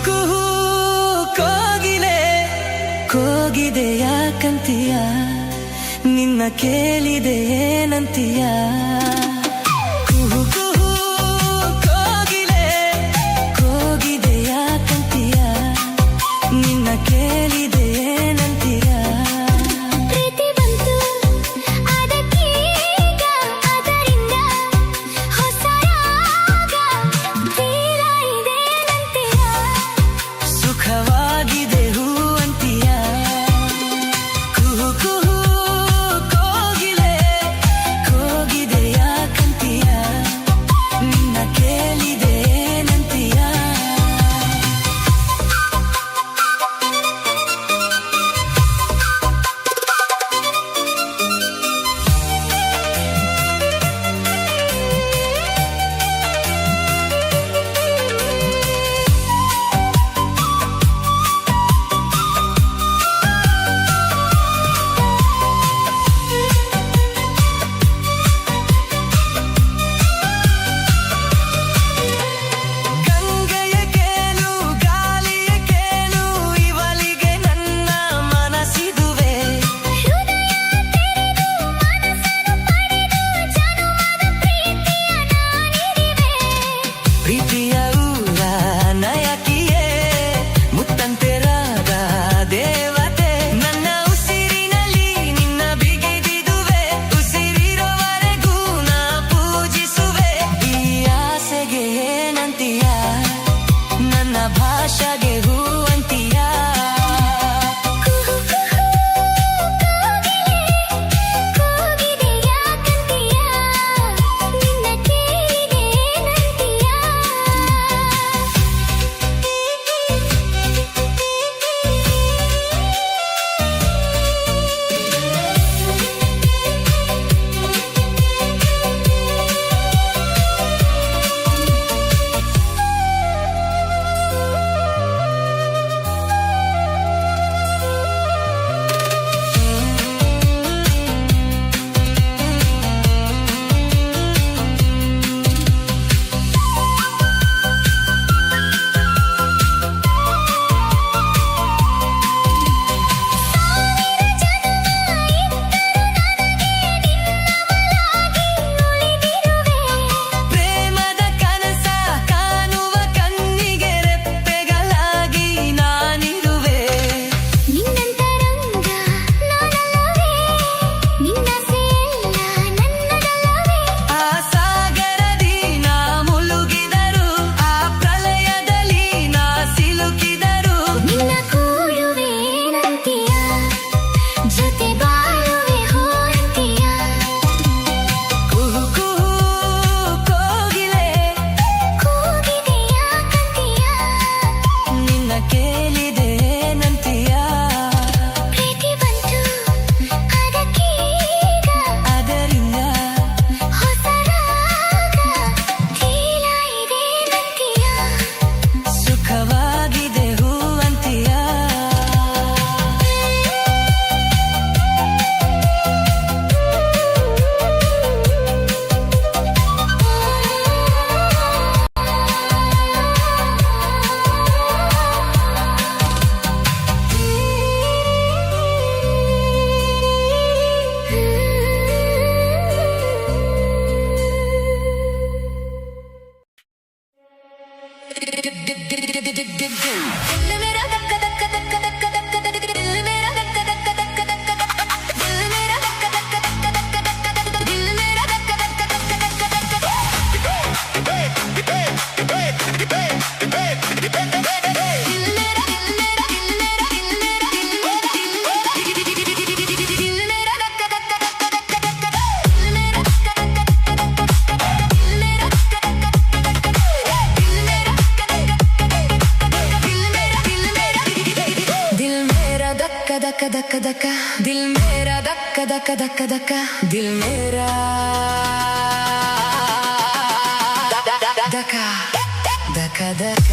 ಕುಹು ಕೋಗಿಲೆ ಕೋಗಿದೆ ಯಾಕಂತೀಯ ನಿನ್ನ ಕೇಳಿದೆ ಏನಂತೀಯ ಕುಹು ಕುಹು ಕೋಗಿಲೆ ಕೋಗಿದೆ ಯಾಕಂತೀಯ ನಿನ್ನ ಕೇಳಿದೆ ಏನಂತೀಯ ಪ್ರೀತಿ ಬಂತು ಅದಕ್ಕೀಗ ಅದರಿಂದ ಹೊಸ ರಾಗ ತೀರ ಇದೇನಂತೀಯ ಸುಖವಾಗಿದೆ ಹೂ ಅಂತೀಯ ಕುಹು ಕುಹು ಕೋಗಿಲೆ ಕೋಗಿದೆ ಯಾಕಂತೀಯ ನಿನ್ನ ಕೇಳಿದೆ ಏನಂತೀಯ ಗಂಗೆಯ ಕೇಳು ಗಾಳಿಯ ಕೇಳು ಇವಳಿಗೆ ನನ್ನ ಮನಸ್ಸಿದುವೆ ಹೃದಯ ತೆರೆದು ಮನಸ್ಸನ್ನು ಪಡೆದು ಜನುಮದ ಪ್ರೀತಿಯ ನಾನಿರುವೆ ಪ್ರೀತಿಯ ಊರ ನಯಕಿಯೇ ಮುತ್ತಂತೆರಾದ ದೇವತೆ ನನ್ನ ಉಸಿರಿನಲ್ಲಿ ನಿನ್ನ ಬಿಗಿದಿದುವೆ ಉಸಿರಿರುವವರೆಗೂ ನಾ ಪೂಜಿಸುವೆ ಈ ಆಸೆಗೆ ಏನಂತೀಯ ನನ್ನ ಭಾಷೆಗೆ ಹೂ ಅಂತೀಯ ಕುಹು ಕುಹು ಕೋಗಿಲೆ ಕೋಗಿದೆ ಯಾಕಂತೀಯ ನಿನ್ನ ಕೇಳಿದೆ ಏನಂತೀಯ ಪ್ರೇಮದ ಕನಸ ಕಾಣುವ ಕಣ್ಣಿಗೆ ರೆಪ್ಪೆಗಳಾಗಿ ನಾನಿರುವೆ ನಿನ್ನಂತರಂಗ ನಾನಲ್ಲವೇ ನಿನ್ನಾಸೆಯೆಲ್ಲ ನನ್ನದಲ್ಲವೇ ಆ ಸಾಗರದಿ ನಾ ಮುಳುಗಿದರು ಆ ಪ್ರಳಯದಲ್ಲಿ ನಾ ಸಿಲುಕಿದರು ನಿನ್ನ ಕೂಡುವೇನಂತೀಯ ಜೊತೆ ಬಾಳುವೆ ಹೋರಂತೀಯ ಕುಹು ಕುಹು ಕೋಗಿಲೆ ಕೂಗಿದೆ ಯಾಕಂತೀಯ ನಿನ್ನ ಕೇಳಿದೆ ಏನಂತೀಯ ಪ್ರೀತಿ ಬಂತು ಅದಕ್ಕೀಗ ಅದರಿಂದ ಹೊಸ ರಾಗ ತೀರ ಇದೇನಂತೀಯ ಸುಖವಾಗಿದೆ ಹೂ ಅಂತೀಯ दिल मेरा धक धक धक धक धक धक दिल मेरा धक धक धक धक धक दिल मेरा धक धक धक धक धक दिल मेरा धक धक धक धक धक दिल मेरा धक धक धक धक दिल मेरा धक धक धक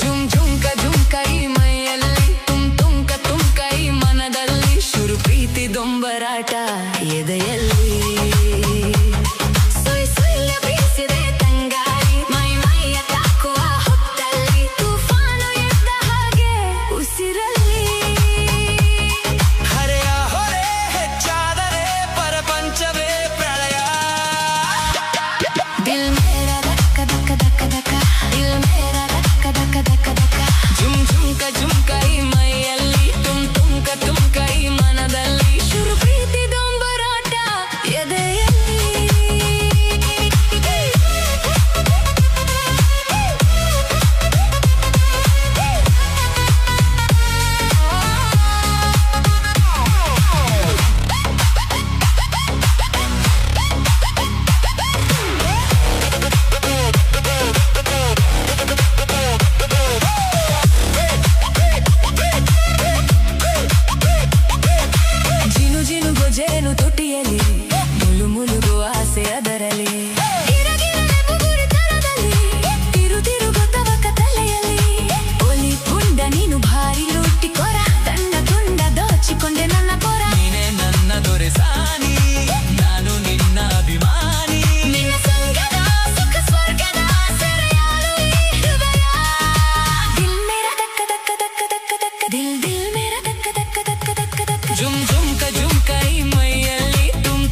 झुमका झुमका ಈ ಮೈಯಲ್ಲಿ ತುಮ್ ತುಮ್ಕ ತುಮ್ಕ ಈ ಮನದಲ್ಲಿ ಶುರು ಪ್ರೀತಿ ದೊಂಬರ ತುಂಬರಾಟ ಎದೆಯಲ್ಲಿ ಸುಯ್ ಸುಯ್ಯ ಬೀಸಿದೆ ತಂಗಾಳಿ ಮೈ ಮೈಯ ತಾಕುವ ಹೊತ್ತಲ್ಲಿ ತೂಫಾನು ಎದ್ದ ಹಾಗೆ ಉಸಿರಲ್ಲಿ ಹರೆಯ ಹೊರೆ ಹೆಚ್ಚಾದರೆ ಪ್ರಪಂಚವೇ ಪ್ರಳಯ ದಿಲ್ ಮೇರಾ ಧಕ್ಕ ಧಕ್ಕ ಧಕ್ಕ ಧಕ್ಕ ದಿಲ್ ಮೇರಾ ಧಕ್ಕ ಧಕ್ಕ ಧಕ್ಕ ಧಕ್ಕ ಜುಮ್ ಜುಮ್ಕ ಜುಮ್ಕ ಈ ಮೈಯಲ್ಲಿ ತುಮ್ಕ ತುಮ್ಕ ಈ ಮನದಲ್ಲಿ ಶುರು ಪ್ರೀತಿ ದೊಂಬರಾಟ ಎದೆಯಲ್ಲಿ ಜಿನು ಜಿನು ಗೊಜೇನು ತೊಟ್ಟಿಯಲ್ಲಿ ಮುಲು ಮುಲುಗು ಆಸೆ ಅದರಲ್ಲಿ ಗಿರಗಿರನೆ ಬುಗುರಿ ತರದಲ್ಲಿ ತಿರು ತಿರು ಗೊತ್ತವಕ್ಕ ತಲೆಯಲ್ಲಿ ಒಲಿ ಪುಂಡ ನೀನು ಭಾರಿ ಲೂಟಿ ಕೊರ ತಂಡ ತುಂಡ ದೋಚಿಕೊಂಡೆ ನನ್ನ ಕೊರ ನೀನೇ ನನ್ನ ದೊರೆ ಸಾನಿ ನಾನು ನಿನ್ನ ಅಭಿಮಾನಿ ನಿನ್ನ ಸಂಗದ ಸುಖ ಸ್ವರ್ಗದ ಸೆರೆಯಾಳು ಈ ಹೃದಯ ದಿಲ್ ಮೇರಾ ಧಕ್ಕ ಧಕ್ಕ ಧಕ್ಕ ಧಕ್ಕ ಧಕ್ಕ ದಿಲ್ ದಿಲ್ ಮೇರಾ ಧಕ್ಕ ಧಕ್ಕ ಧಕ್ಕ ಧಕ್ಕ ಧಕ್ಕ ಜುಮ್ ಜುಮ್ಕ ಜುಮ್ಕ ಈ ಮೈಯಲ್ಲಿ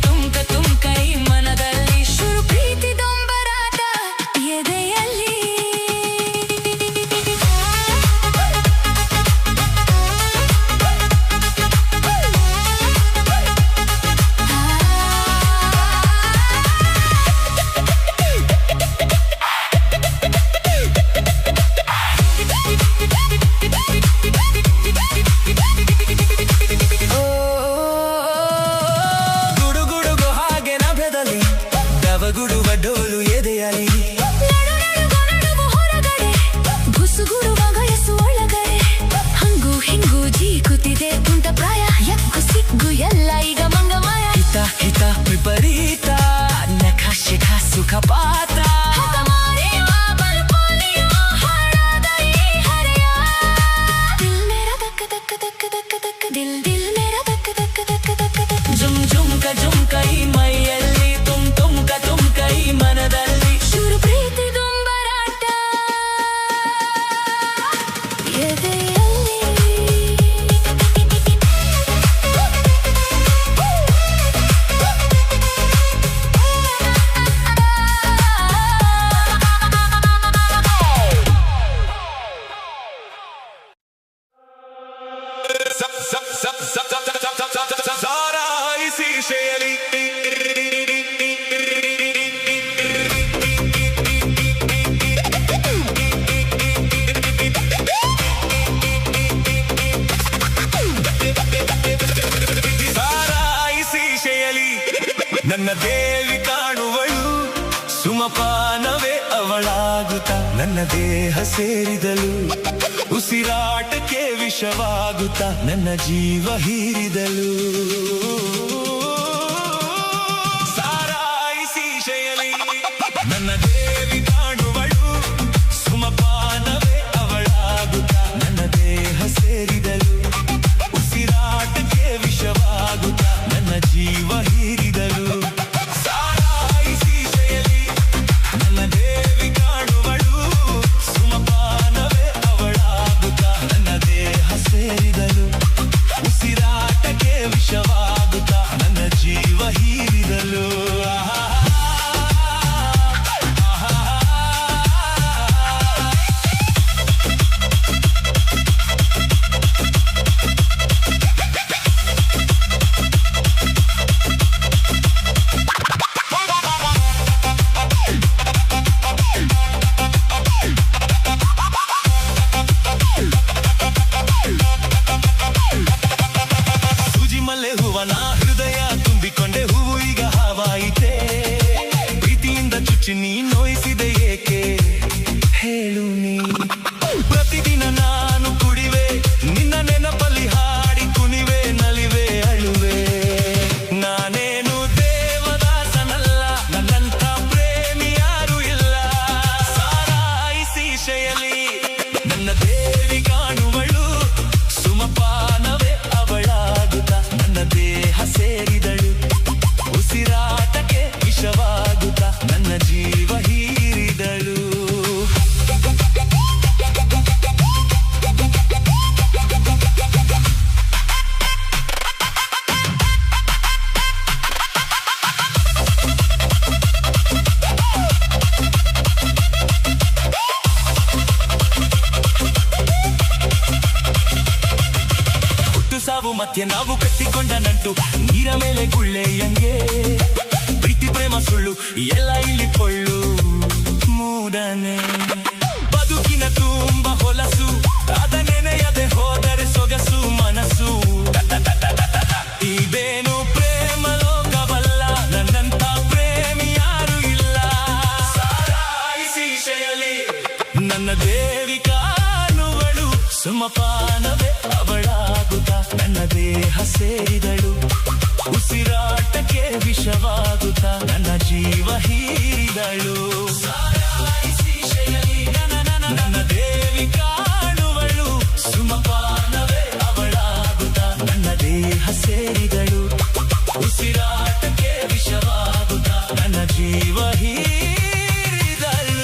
ತುಮ್ಕ ತುಮ್ಕ ಈ ಮನದಲ್ಲಿ ಶುರು ಪ್ರೀತಿ ದೊಂಬರಾಟ ಎದೆಯಲ್ಲಿ ಗುಡುಗುಡುಗು ಹಾಗೆ ನಭದಲ್ಲಿ ದವಗುಡುವ ಡೋಲು ಎದೆಯಲಿ ನಡು ನಡುಗು ನಡುಗು ಹೊರಗಡೆ ಬುಸುಗುಡುವ ಗಯಸು ಒಳಗಡೆ ಹಂಗು ಹಿಂಗು ಜೀಕುತ್ತಿದೆ ತುಂಟ ಪ್ರಾಯ ಯಕ್ಕು ಸಿಗ್ಗು ಎಲ್ಲ ಈಗ ಮಂಗಮಾಯ ಹಿತ ಹಿತ ವಿಪರೀತ ನಖ ಶಿಖ ಸುಖಪಾತ ಹಠ ಮಾರಿಯುವ ಬಲಪೋಲಿಯುವ ಹಾಳಾದ ಈ ಹರೆಯ ದಿಲ್ ಮೇರಾ ಧಕ್ಕ ಧಕ್ಕ ಧಕ್ಕ ಧಕ್ಕ ಧಕ್ಕ ದಿಲ್ ದಿಲ್ ಮೇರಾ ಧಕ್ಕ ಧಕ್ಕ ಧಕ್ಕ ಧಕ್ಕ ಧಕ್ಕ ಜುಮ್ ಜುಮ್ಕ ಜುಮ್ಕ ಈ ಮೈಯಲ್ಲಿ ತುಮ್ಕ ತುಮ್ಕ ಈ ಮನದಲ್ಲಿ ಶುರು ಪ್ರೀತಿ ದೊಂಬರಾಟ ಎದೆಯಲ್ಲಿ ಸಾರಾಯಿ ಶೀಶೆಯಲಿ ಸಾರಾಯಿ ಶೀಶೆಯಲಿ ನನ್ನ ದೇವಿ ಕಾಣುವಳು ಸುಮಪಾನವೇ ಅವಳಾಗುತ್ತ ನನ್ನ ದೇಹ ಸೇರಿದಳು ಉಸಿರಾಟಕ್ಕೆ ವಿಷವಾಗುತ್ತ ನನ್ನ ಜೀವ ಹೀರಿದಳು ಸಾರಾಯಿ ಶೀಶೆಯಲಿ ನನ್ನ ದೇವಿ ಕಾಣುವಳು ಸುಮಪಾನವೇ ಅವಳಾಗುತ್ತ ನನ್ನ ದೇಹ ಸೇರಿದಳು ಉಸಿರಾಟಕ್ಕೆ ವಿಷವಾಗುತ್ತ ನನ್ನ ಜೀವ ಹೀರಿದಳು ಸಾರಾಯಿ ಶೀಶೆಯಲಿ ನನ್ನ ದೇವಿ ಕಾಣುವಳು ಸುಮಪಾನವೇ ಅವಳಾಗುತ್ತ ನನ್ನ ದೇಹ ಸೇರಿದಳು ಉಸಿರಾಟಕ್ಕೆ ವಿಷವಾಗುತ್ತ ನನ್ನ ಜೀವ ಹೀರಿದಳು ಸೂಜಿ ಮಲ್ಲೆ ಹೂವನ ಹೃದಯ ತುಂಬಿಕೊಂಡೆ ಹೂವು ಈಗ ಹಾವಾಯಿತೆ ಪ್ರೀತಿಯಿಂದ ಚುಚ್ಚಿ ನೀ ನೋಯಿಸಿದೆ ಏಕೆ ಹೇಳು ನೀ ಪ್ರತಿದಿನ ನಾನು ಕುಡಿವೆ ನಿನ್ನ ನೆನಪಲ್ಲಿ ಹಾಡಿ ಕುಣಿವೆ ನಲಿವೆ ಅಳುವೆ ನಾನೇನು ದೇವದಾಸನಲ್ಲ ನನ್ನಂಥ ಪ್ರೇಮಿ ಯಾರು ಇಲ್ಲ ಸಾರಾಯಿ ಶೀಶೆಯಲಿ ನನ್ನ ದೇವಿ ಕಾಣುವಳು ಸುಮಪಾನವೇ ಅವಳಾಗುತ್ತ ನನ್ನ ದೇಹ ಸೇರಿದ ಸಿಟ್ಟು ನೀರ ಮೇಲೆ ಗುಳ್ಳೆಯಂಗೆ ಪ್ರೀತಿ ಪ್ರೇಮ ಸುಳ್ಳು ಎಲ್ಲ ಇಲ್ಲಿ ಕೊಳ್ಳು ಮೂಡನೆ ಬದುಕಿನ ತುಂಬ ಹೊಲಸು ಅದ ನೆನೆಯದೆ ಹೋದರೆ ಸೊಗಸು ಮನಸ್ಸು ಇದೇನು ಪ್ರೇಮ ಲೋಕವಲ್ಲ ನನ್ನಂತ ಪ್ರೇಮಿ ಯಾರು ಇಲ್ಲ ಸಾರಾಯಿಸಿ ಶೆಯಲಿ ನನ್ನ ದೇವಿ ಕಾಣುವಳು ಸುಮಪಾನವೇ ಅವಳಾಗುತ್ತ ನನ್ನ ದೇಹ ಸೇರಿದಳು ಉಸಿರಾಟಕ್ಕೆ ವಿಷವಾಗುತ್ತ ನನ್ನ ಜೀವ ಹೀರಿದಳು ನನ್ನ ದೇವಿ ಕಾಣುವಳು ಸುಮಪಾನವೇ ಅವಳಾಗುತ್ತ ನನ್ನ ದೇಹ ಸೇರಿದಳು ಉಸಿರಾಟಕ್ಕೆ ವಿಷವಾಗುತ್ತ ನನ್ನ ಜೀವ ಹೀರಿದಳು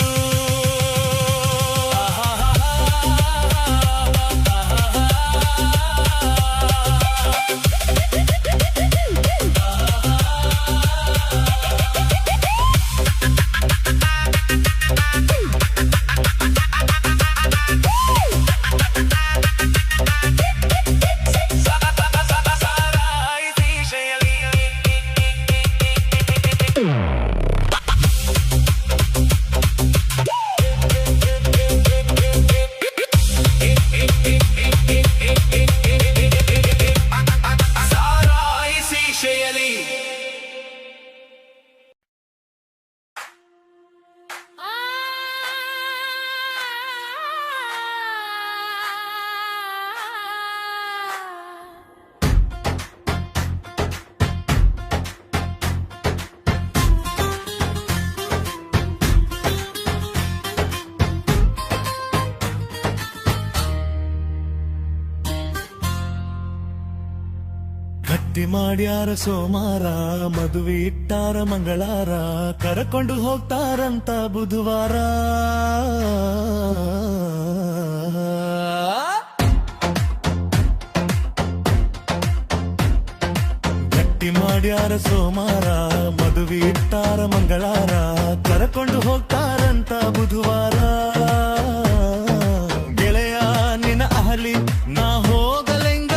ಗಟ್ಟಿ ಮಾಡ್ಯಾರ ಸೋಮಾರ ಮದುವೆ ಇಟ್ಟಾರ ಮಂಗಳಾರ ಕರಕೊಂಡು ಹೋಗ್ತಾರಂತ ಬುಧವಾರ ಗಟ್ಟಿ ಮಾಡ್ಯಾರ ಸೋಮಾರ ಮದುವೆ ಇಟ್ಟಾರ ಮಂಗಳಾರ ಕರಕೊಂಡು ಹೋಗ್ತಾರಂತ ಬುಧವಾರ ಗೆಳೆಯ ನಿನ್ನ ಅಹಲಿ ನಾ ಹೋಗಲೆಂಗ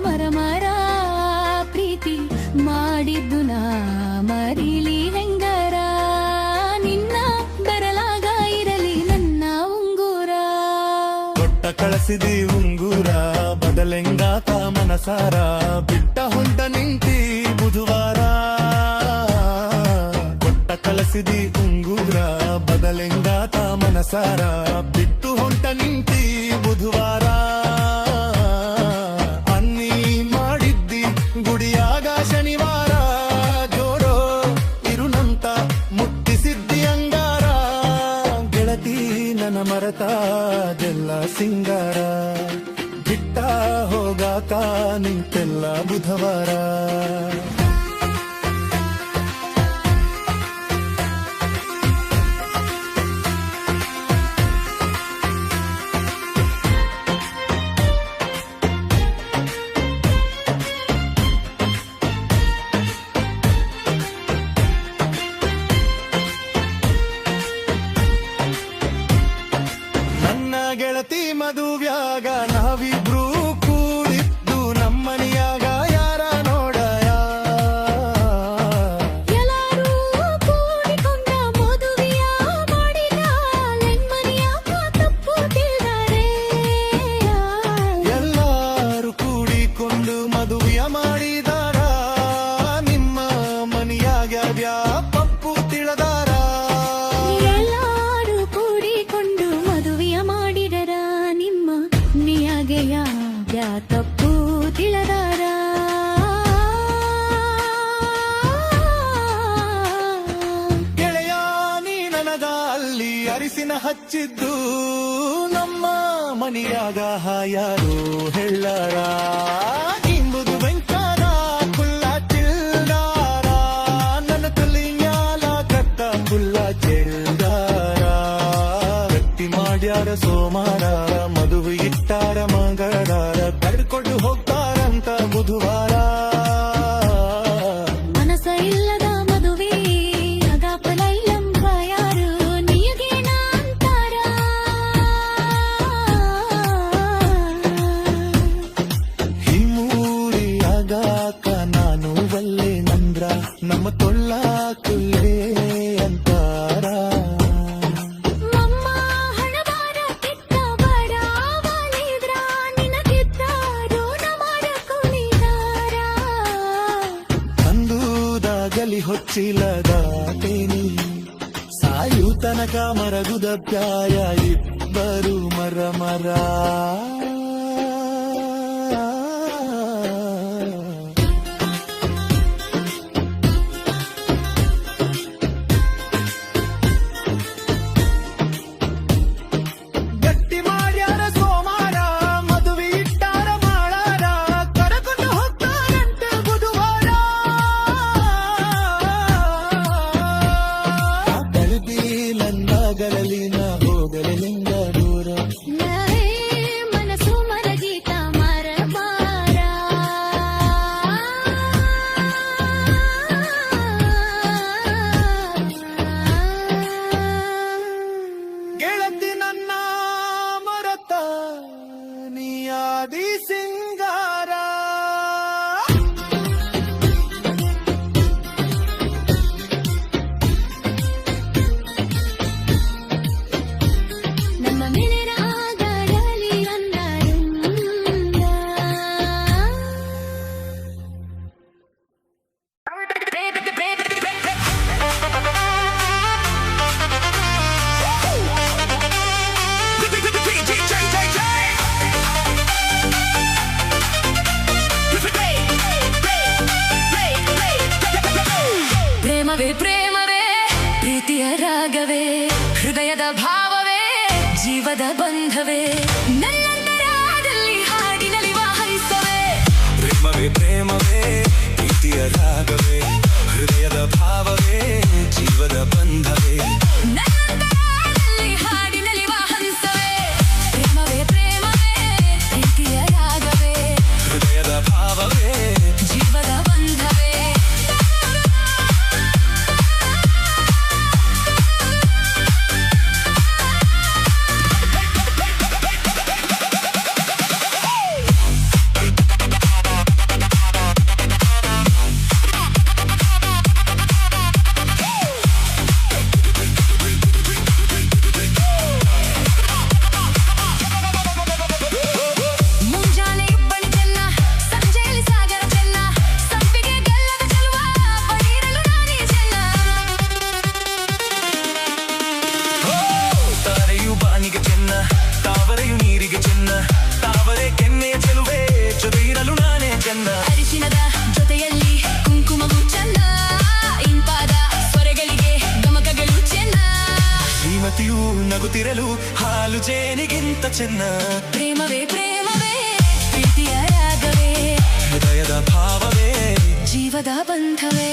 ಮರಮರ ಪ್ರೀತಿ ಮಾಡಿದ್ದು ನಾ ಮರಿಲಿ ಹೆಂಗರ ನಿನ್ನ ಬರಲಾಗ ಇರಲಿ ನನ್ನ ಉಂಗುರ ಕೊಟ್ಟ ಕಳಿಸಿದಿ ಉಂಗುರ ಬದಲೆಂಗಾತ ಮನಸಾರ ಬಿಟ್ಟ ಹೊಂಟ ನಿಂತಿ ಬುಧವಾರ ಕೊಟ್ಟ ಕಳಿಸಿದಿ ಉಂಗುರ ಬದಲೆಂಗಾತ ಮನಸಾರ ಬಿಟ್ಟು ಹೊಂಟ ನಿಂತಿ ಬುಧವಾರ ಗುಡಿಯಾಗ ಶನಿವಾರ ಜೋಡೋ ಇರುನಂತ ಮುಟ್ಟಿಸಿದ್ದಿ ಅಂಗಾರ ಗೆಳತಿ ನನ್ನ ಮರತಾದೆಲ್ಲ ಸಿಂಗಾರ ಬಿಟ್ಟ ಹೋಗಾಕ ನಿಂತೆಲ್ಲ ಬುಧವಾರ ಗೆಳತಿ ಮದುವ್ಯಾಗ ನಾವಿಬ್ರು ಕೂಡಿದ್ದು ನಮ್ಮನಿಯಾಗ ಯಾರ ನೋಡಯ ಎಲ್ಲರೂ ಕೂಡಿಕೊಂಡ ಮದುವೆಯ ಮಾಡಿದ ಲೆನ್ಮನಿಯಾಗ ತಪ್ಪು ತಿಳಿದಾರೆ ಎಲ್ಲರೂ ಕೂಡಿಕೊಂಡು ಮದುವೆಯ ಮಾಡಿದಾರ ನಿಮ್ಮ ಮನಿಯಾಗ ವ್ಯಾಪಪ್ಪು ತಿಳಿದಾರ ಎಲ್ಲರೂ ಕೂಡಿಕೊಂಡು ಮದುವೆಯ ಮಾಡಿದರ ನಿಮ್ಮ ನಿಯಾಗೆಯ ತಪ್ಪು ತಿಳಿದಾರ ಗೆಳೆಯ ನೀ ನನಗ ಅಲ್ಲಿ ಅರಿಸಿನ ಹಚ್ಚಿದ್ದು ನಮ್ಮ ಮನಿಯಾಗ ಯಾರು ಹೇಳಾರ ಇಂಬುದು ವೆಂಕರ ಕುಲ್ಲ ಚಿಲ್ದಾರ ನನ್ನ ತುಲಿಯಾಲ ಕತ್ತ ಕುಲ್ಲ ಚೆಲ್ದಾರ ಗಟ್ಟಿ ಮಾಡ್ಯಾರ ಸೋಮಾರ ಮದುವೆ ಇಟ್ಟಾರ ಮಂಗಳಾರ ಕರ್ಕೊಂಡು ಹೋಗ್ತಾರಂತ ಬುಧವಾರ ಮನಸ ಇಲ್ಲದ ಮದುವೆ ಚೀಲದಾಟೇನಿ ಸಾಯು ತನಕ ಮರಗುದ ಪ್ಯಾಯ ಇಬ್ಬರು ಮರ ಗಟ್ಟಿ ಮಾಡ್ಯಾರ ಸೋಮಾರ ಮದುವೆ ಇಟ್ಟಾರ ಮಾಡಾರ ಕರಕೊಂಡು ಹೋಗ್ತಾರಂತೆ ಬುಧವಾರ ತಳಬೀಲಂದಾಗಲಲ್ಲಿ ನಾ ಹೋಗಲಿಂಗ ದೂರ ಲಹೇ ಮನಸ್ಸು ಮರಗೀತ ಮರಬಾರ ಗೆಳತಿ ನನ್ನ ಮರತ ನೀಯಾದಿ ಸಿಂಗಾರ ನಮ್ಮ ಮಿಲನ ಆಗಲಿ ಅಂದರಿಂದ ಪ್ರೇಮವೇ ಪ್ರೇಮವೇ ಪ್ರೀತಿಯ ರಾಗವೇ ಹೃದಯದ ಭಾವವೇ ಜೀವದ ಬಂಧವೇ ನನ್ನಂತರಾದಲ್ಲಿ ಹಾಡಿನಲ್ಲಿ ವಾಹಿಸವೇ ಪ್ರೇಮವೇ ಪ್ರೇಮವೇ ಪ್ರೀತಿಯ ರಾಗವೇ ಹೃದಯದ ಭಾವವೇ ಜೀವದ ಬಂಧವೇ ನನ್ನಂತರಾದಲ್ಲಿ ಹಾಡಿನಲ್ಲಿ ವಾಹಿಸವೇ ಪ್ರೇಮವೇ ಪ್ರೇಮವೇ ಪ್ರೀತಿಯ ರಾಗವೇ ಹೃದಯದ ಭಾವವೇ ಜೀವದ ಬಂಧವೇ ಮುಂಜಾನೆ ಇಬ್ಬನಿ ಚೆನ್ನ ಸಂಜೆಯಲ್ಲಿ ಸಾಗರ ಚೆನ್ನ ಸಂಪಿಗೆ ಗಲ್ಲದ ಚೆಲುವ ಪಡೀರಲು ನಾನೇ ಚೆನ್ನ ತಾರೆಯು ಬಾನಿಗೆ ಚೆನ್ನ ತಾವರೆಯು ನೀರಿಗೆ ಚೆನ್ನ ತಾವರೆ ಕೆನ್ನೆಯ ಚೆಲುವೆ ಜೊತೆ ಇರಲು ನಾನೇ ಚೆನ್ನ ಅರಿಶಿನದ ಜೊತೆಯಲ್ಲಿ ಕುಂಕುಮವು ಚೆನ್ನ ಇಂಪಾದ ಸ್ವರಗಳಿಗೆ ಗಮಕಗಳು ಚೆನ್ನ ಶ್ರೀಮತಿಯು ನಗುತ್ತಿರಲು ಹಾಲು ಜೇನಿಗಿಂತ ಚೆನ್ನ ಪ್ರೇಮವೇ ಪ್ರೇಮವೇ ಪ್ರೀತಿಯ ರಾಗವೇ ಹೃದಯದ ಭಾವವೇ ಜೀವದ ಬಂಧವೇ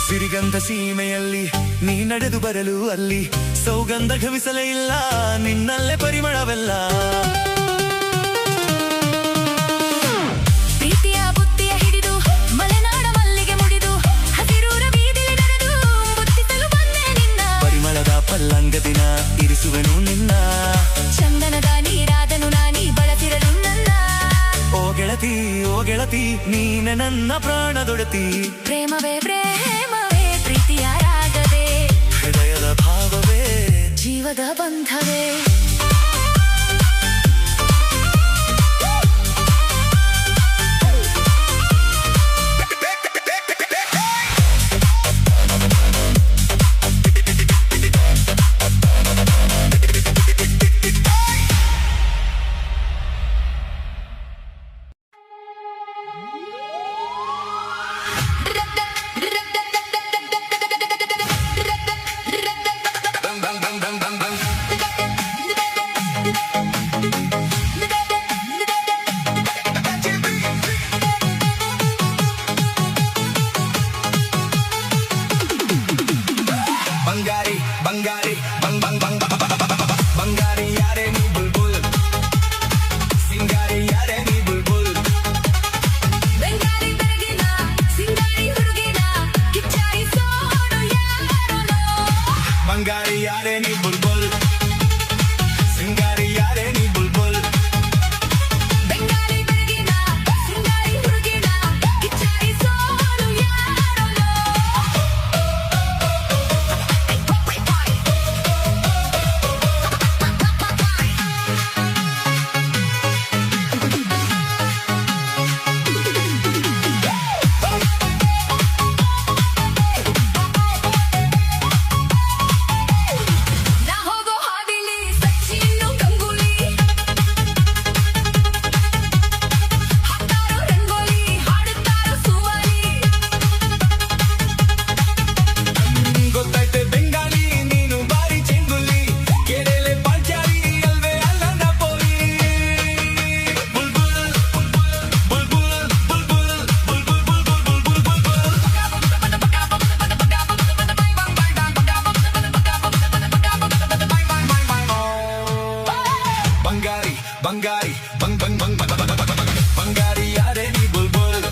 ಸಿರಿಗಂಧ ಸೀಮೆಯಲ್ಲಿ ನೀ ನಡೆದು ಬರಲು ಅಲ್ಲಿ ಸೌಗಂಧ ಘವಿಸಲೇ ಇಲ್ಲ ನಿನ್ನಲ್ಲೇ ಪರಿಮಳವೆಲ್ಲ ಪ್ರೀತಿಯ ಬುತ್ತಿಯ ಹಿಡಿದು ಮಲೆನಾಡ ಮಲ್ಲಿಗೆ ಮುಡಿದು ಹಸಿರೂರ ಬೀದಿಲಿ ನಡೆದು ಮುತ್ತಿಸಲು ಬಂದೆ ನಿನ್ನ ಪರಿಮಳದ ಪಲ್ಲಂಗ ದಿನ ಇರಿಸುವೆನು ನಿನ್ನ ಚಂದನದ ನೀರಾದನು ನಾನಿ ಬಳಸಿರಲು ನನ್ನ ಓ ಗೆಳತಿ ನೀನೆ ನನ್ನ ಪ್ರಾಣದೊಡತಿ ಪ್ರೇಮವೇ ಪ್ರೇಮವೇ ಪ್ರೀತಿಯ ರಾಗವೇ ಹೃದಯದ ಭಾವವೇ ಜೀವದ ಬಂಧವೇ Da da da da da da da da da da da da da da da da ನೀ ಬುಲ್ಬುಲ್ ಸಿಂಗಾರಿ ಯಾರೇ ನೀ ಬುಲ್ಬುಲ್ ಬೆಂಗಾಲಿ ಬೆರಗಿನ ಸಿಂಗಾರಿ ಹುಡುಗಿನ ಕಿಚ್ಚಾಯಿಸೋನು ಯಾರೋ ಬಂಗಾರಿ ಯಾರೇ ನೀ ಬುಲ್ಬುಲ್ ಸಿಂಗಾರಿ ಯಾರೇ ನೀ ಬುಲ್ಬುಲ್ ಬೆಂಗಾಲಿ ಬೆರಗಿನ ಸಿಂಗಾರಿ ಹುಡುಗಿನ ಕಿಚ್ಚಾಯಿಸೋನು ಯಾರೋ ನಾ ಹೋಗೋ ಹಾದಿಲಿ ಸಚಿನ್ ಗಂಗೂಲಿ ಹಾಕ್ತಾರೋ ರಂಗೋಲಿ ಹಾಡುತ್ತಾರೋ ಸುವಾಲಿ ಗೊತ್ತೈತೆ ಬೆಂಗಾಲಿ ನೀನು ಬಾರಿ ಚೆಂಗುಲಿ ಕೆರೆಲೆ ಪಾಂಚಾಲಿ ಅಲ್ವೇ ಅಲ್ಲನ ಪೋಲಿ ಬುಲ್ಬುಲ್ ಬುಲ್ಬುಲ್ ಬುಲ್ಬುಲ್ ಬುಲ್ಬುಲ್ ಬುಲ್ಬುಲ್ ಬಂಗಾರಿ ಬಂಗಾರಿ ಬಂಗ್ ಬಂಗ್ ಬಂಗ್ ಬಂಗ್ ಬಂಗ್ ಬಂಗ್ ಬಂಗ್ ಬಂಗಾರಿ ಯಾರೇ ನೀ ಬುಲ್ಬುಲ್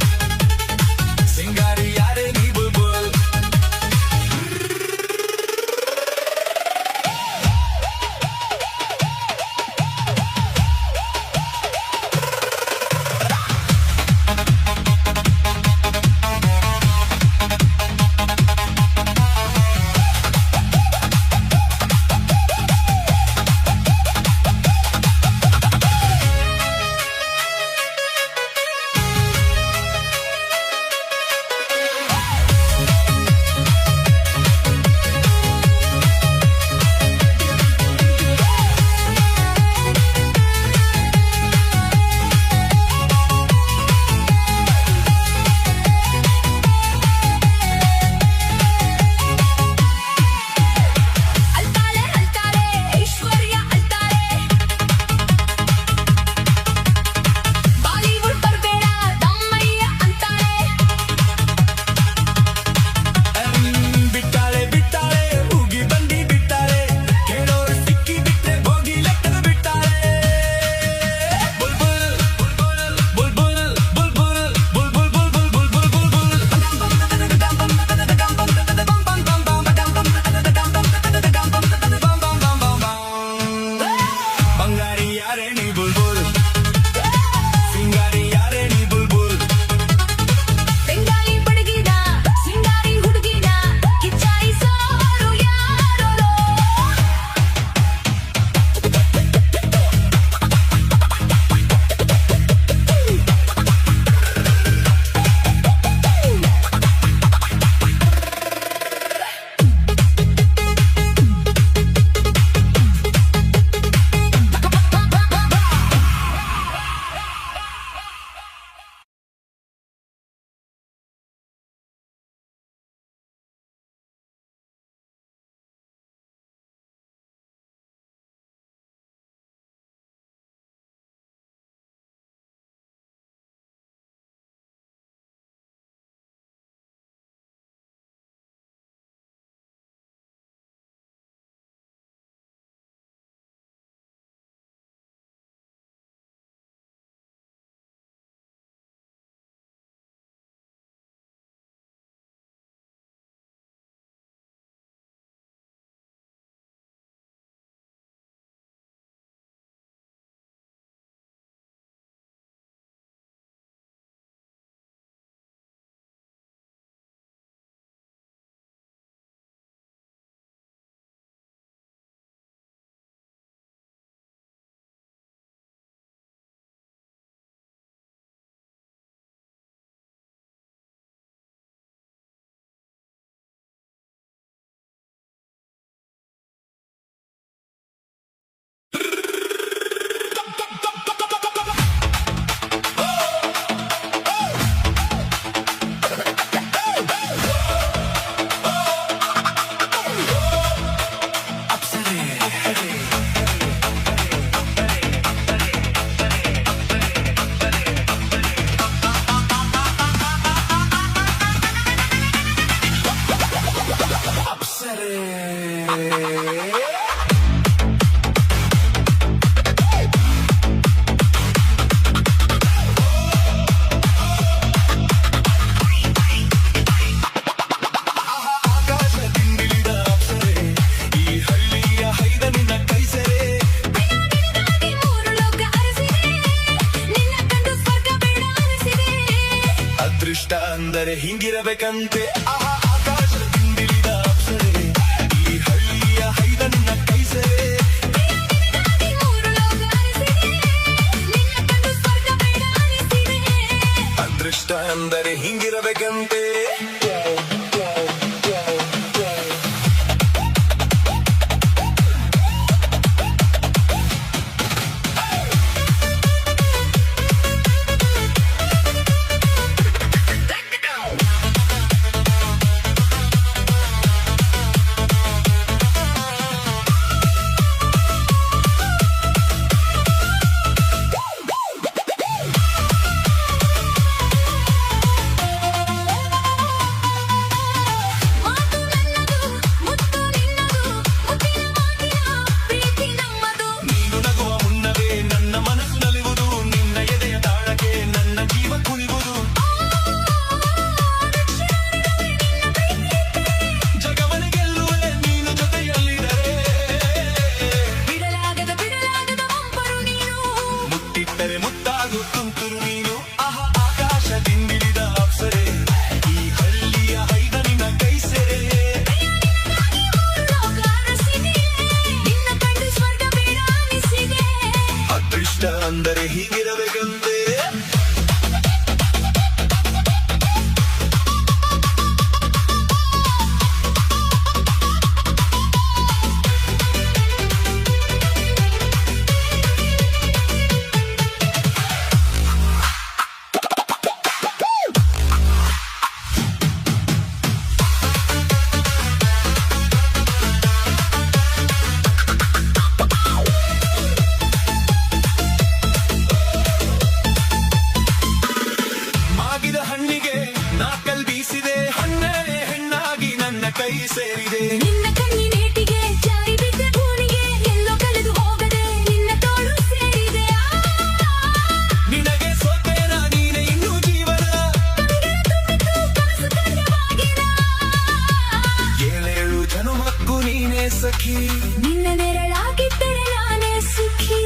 ಸಿಂಗಾರಿ ಯಾರೇ ನೀ ಬುಲ್ಬುಲ್ ಅಲ್ತಾಳೆ ಅಲ್ತಾಳೆ ಐಶ್ವರ್ಯ ಅಲ್ತಾಳೆ ಬಾಲಿವುಡ್ ಬರ್ಬೇಡ ದಮ್ಮಯ್ಯ ಅಂತಾಳೆ ಬಿಟ್ಟಾಳೆ ಬಿಟ್ಟಾಳೆ ಹೋಗಿ ಬಂದಿ ಬಿಟ್ಟಾಳೆ ಕೇಳೋರು ಸಿಕ್ಕಿ ಬಿಟ್ರೆ ಹೋಗಿ ಲೆಕ್ಕದ ಬಿಟ್ಟಾಳೆ ಬುಲ್ಬುಲ್ ಬುಲ್ಬುಲ್ ಬುಲ್ಬುಲ್ ಬುಲ್ಬುಲ್ ಬುಲ್ಬುಲ್ ಬುಲ್ಬುಲ್ ಬಂಗಾರಿ ಯಾರೇ ನೀ ಬುಲ್ಬುಲ್ ಸಿಂಗಾರಿ ಯಾರೇ ನೀ ಬುಲ್ಬುಲ್ ಬೆಂಗಾಲಿ ಬಡಗಿನ ಸಿಂಗಾರಿ ಹುಡುಗಿನ ಕಿಚ್ಚಾಯಿಸೋರು ಯಾರೋ ಅಂದರೆ ಹಿಂಗಿರಬೇಕಂತೆ ಆಹಾ ಆಕಾಶದಿಂದಿಳಿದ ಅಪ್ಸರೆ ಈ ಹಳ್ಳಿಯ ಹೈದ ನಿನ್ನ ಕೈ ಸೆರೆ ನಿನಗಾಗಿ ಮೂರು ಲೋಕ ಅರಸಿದೆ ನಿನ್ನ ಕಂಡು ಸ್ವರ್ಗ ಬೇಡ ಅನಿಸಿದೆ ಅದೃಷ್ಟ ಅಂದರೆ ಹಿಂಗಿರಬೇಕಂತೆ ಮಾತು ನನ್ನದು ಮುತ್ತು ನಿನ್ನದು ಮುತ್ತಿನ ಮಾತಿನ ಪ್ರೀತಿ ನಮ್ಮದು ನೀನು ನಗುವ ಮುನ್ನವೇ ನನ್ನ ಮನಸ್ಸು ನಲಿಯುವುದು ನಿನ್ನ ಎದೆಯ ತಾಳಕ್ಕೆ ನನ್ನ ಜೀವ ಕುಣಿಯುವುದು ಜಗವನೆ ಗೆಲ್ಲುವೆ ನೀನು ಜೊತೆಯಲ್ಲಿದ್ದರೆ ಬಿಡಲಾಗದ ಒಂಪರು ನೀನು ಮುಟ್ಟಿಟ್ಟರೆ ಮುತ್ತಾಗು ತುಂತುರು ನೀನು ಆಹಾ ಆಕಾಶದಿಂದಿಳಿದ ಅಪ್ಸರೆ ಈ ಹಳ್ಳಿಯ ಹೈದ ನಿನ್ನ ಕೈ ಸೆರೆ ನಿನಗಾಗಿ ಮೂರು ಲೋಕ ಅರಸಿದೆ ನಿನ್ನ ಕಂಡು ಸ್ವರ್ಗ ಬೇಡ ಅನಿಸಿದೆ ಅದೃಷ್ಟ ಅಂದರೆ ಹೀಗಿರಬೇಕಂತೆ ಮಾಗಿದ ಹಣ್ಣಿಗೆ ನಾಕಲ್ ಬೀಸಿದೆ ಹಣ್ಣೆ ಹೆಣ್ಣಾಗಿ ನನ್ನ ಕೈ ಸೇರಿದೆ ನಿನ್ನ ಕಣ್ಣಿನೇಟಿಗೆ ಜಾರಿ ಬಿದ್ದ ಭೂಮಿಗೆ ಎಲ್ಲೋ ಕಳೆದು ಹೋಗದೆ ನಿನ್ನ ತೋಳು ಸೇರಿದೆ ನಿನಗೆ ಸೋತೇನ ನೀನೆ ಇನ್ನೂ ಜೀವನ ತುಂಬಿತು ಕನಸು ಕಂಡವಾಗಿನ ಏಳೇಳು ಜನುಮಕ್ಕೂ ನೀನೇ ಸಖಿ ನಿನ್ನ ನೆರಳಾಗಿದ್ದರೆ ನಾನೇ ಸುಖಿ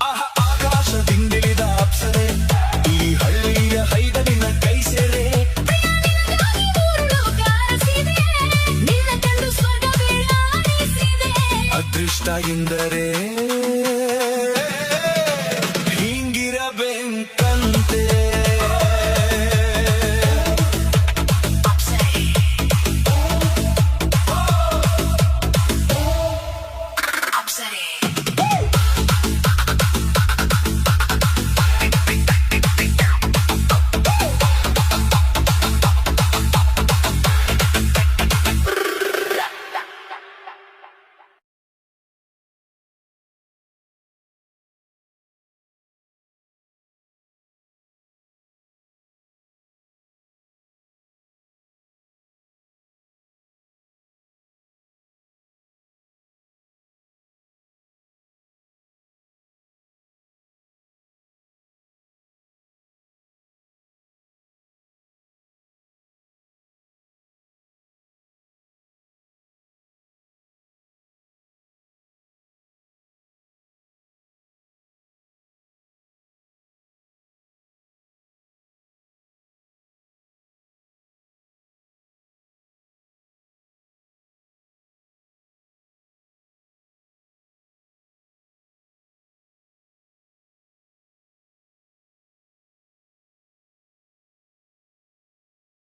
ಆಹಾ ಆಕಾಶದಿಂದಿಳಿದ ಅಪ್ಸರೆ ಈ ಹಳ್ಳಿಯ ಹೈದ ನಿನ್ನ ಕೈ ಸೆರೆ ನಿನಗಾಗಿ ಮೂರು ಲೋಕ ಅರಸಿದೆ ನಿನ್ನ ಕಂಡು ಸ್ವರ್ಗ ಬೇಡ ಅನಿಸಿದೆ ಅದೃಷ್ಟ ಎಂದರೆ